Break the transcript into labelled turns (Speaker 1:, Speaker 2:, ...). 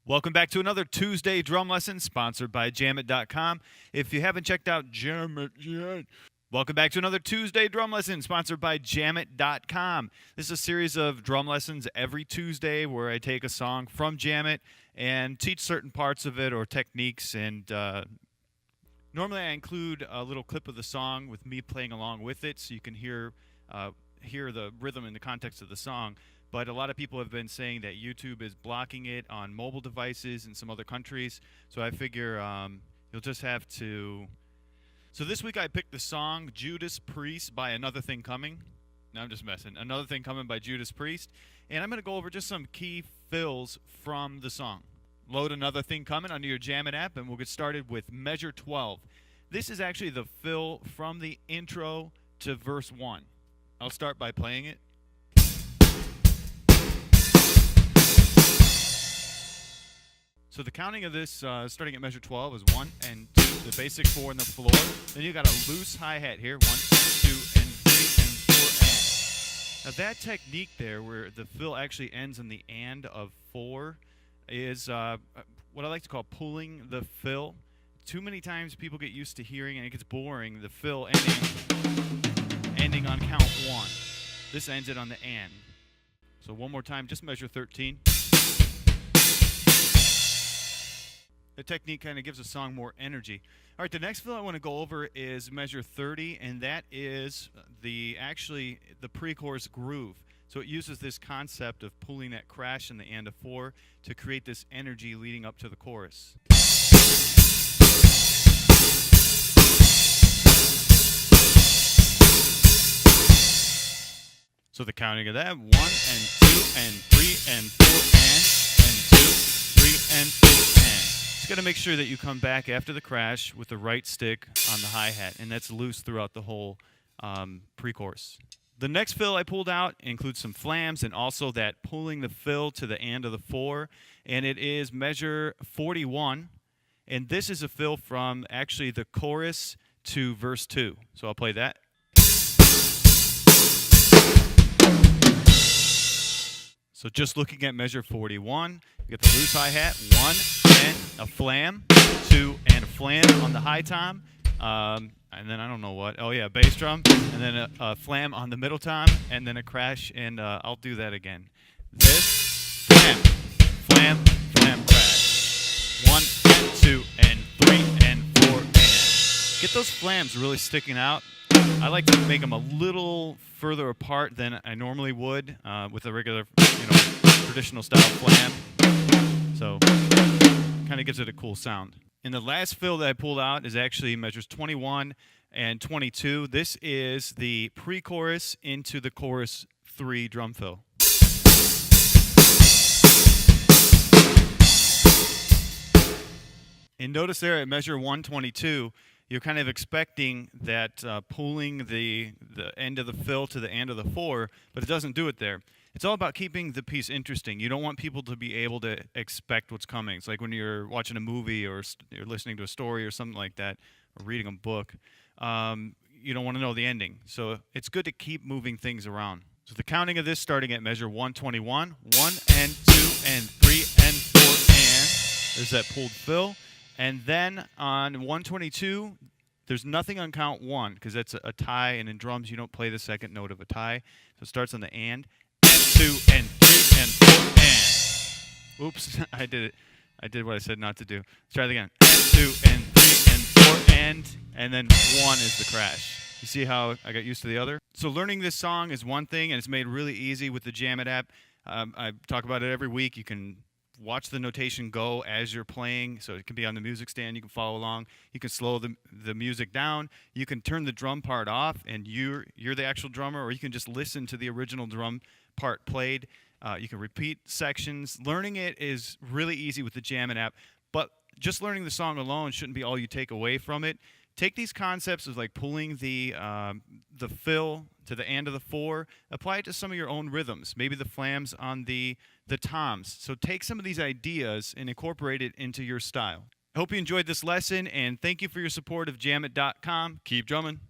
Speaker 1: Welcome back to another Tuesday drum lesson sponsored by Jamit.com. If you haven't checked out Jamit yet, welcome back to another Tuesday drum lesson sponsored by Jamit.com. This is a series of drum lessons every Tuesday where I take a song from Jamit and teach certain parts of it or techniques. And normally I include a little clip of the song with me playing along with it so you can hear the rhythm in the context of the song. But a lot of people have been saying that YouTube is blocking it on mobile devices in some other countries. So I figure you'll just have to... So this week I picked the song Judas Priest by Another Thing Coming. No, I'm just messing. Another Thing Coming by Judas Priest. And I'm going to go over just some key fills from the song. Load Another Thing Coming onto your Jamit app and we'll get started with Measure 12. This is actually the fill from the intro to verse 1. I'll start by playing it. So the counting of this, starting at measure 12, is 1 and 2, the basic 4 on the floor. Then you got a loose hi-hat here, 1, 2, and 3, and 4, and. Now that technique there, where the fill actually ends in the and of 4, is what I like to call pulling the fill. Too many times people get used to hearing, and it gets boring, the fill ending on count 1. This ends it on the and. So one more time, just measure 13. The technique kind of gives a song more energy. All right, the next fill I want to go over is measure 30, and that is the pre-chorus groove. So it uses this concept of pulling that crash in the and of 4 to create this energy leading up to the chorus. So the counting of that, 1 and 2 and 3 and 4 and 2, 3 and 4 and. Just got to make sure that you come back after the crash with the right stick on the hi-hat, and that's loose throughout the whole pre-chorus. The next fill I pulled out includes some flams and also that pulling the fill to the and of the 4, and it is measure 41, and this is a fill from actually the chorus to verse 2. So I'll play that. So just looking at measure 41, you get the loose hi-hat, 1 and a flam, 2 and a flam on the high tom, and then I don't know what. Oh yeah, bass drum, and then a flam on the middle tom, and then a crash, and I'll do that again. This flam, flam, flam, crash. 1 and 2 and 3 and 4 and. Get those flams really sticking out. I like to make them a little further apart than I normally would with a regular, traditional style flam. So, kind of gives it a cool sound. And the last fill that I pulled out is actually measures 21 and 22. This is the pre-chorus into the chorus 3 drum fill. And notice there at measure 122, you're kind of expecting that pulling the end of the fill to the end of the 4, but it doesn't do it there. It's all about keeping the piece interesting. You don't want people to be able to expect what's coming. It's like when you're watching a movie or you're listening to a story or something like that, or reading a book. You don't want to know the ending. So it's good to keep moving things around. So the counting of this starting at measure 121, 1 and 2 and 3 and 4 and. There's that pulled fill. And then on 122, there's nothing on count 1 because that's a tie, and in drums you don't play the second note of a tie. So it starts on the and 2 and 3 and 4 and. Oops, I did it. I did what I said not to do. Let's try it again. And 2 and 3 and 4 and then 1 is the crash. You see how I got used to the other? So learning this song is one thing, and it's made really easy with the Jamit app. I talk about it every week. You can watch the notation go as you're playing, so it can be on the music stand. You can follow along. You can slow the music down. You can turn the drum part off, and you're the actual drummer, or you can just listen to the original drum part played. You can repeat sections. Learning it is really easy with the Jamit app, but just learning the song alone shouldn't be all you take away from it. Take these concepts of like pulling the fill to the and of the 4, apply it to some of your own rhythms, maybe the flams on the toms. So take some of these ideas and incorporate it into your style. I hope you enjoyed this lesson, and thank you for your support of Jamit.com. Keep drumming.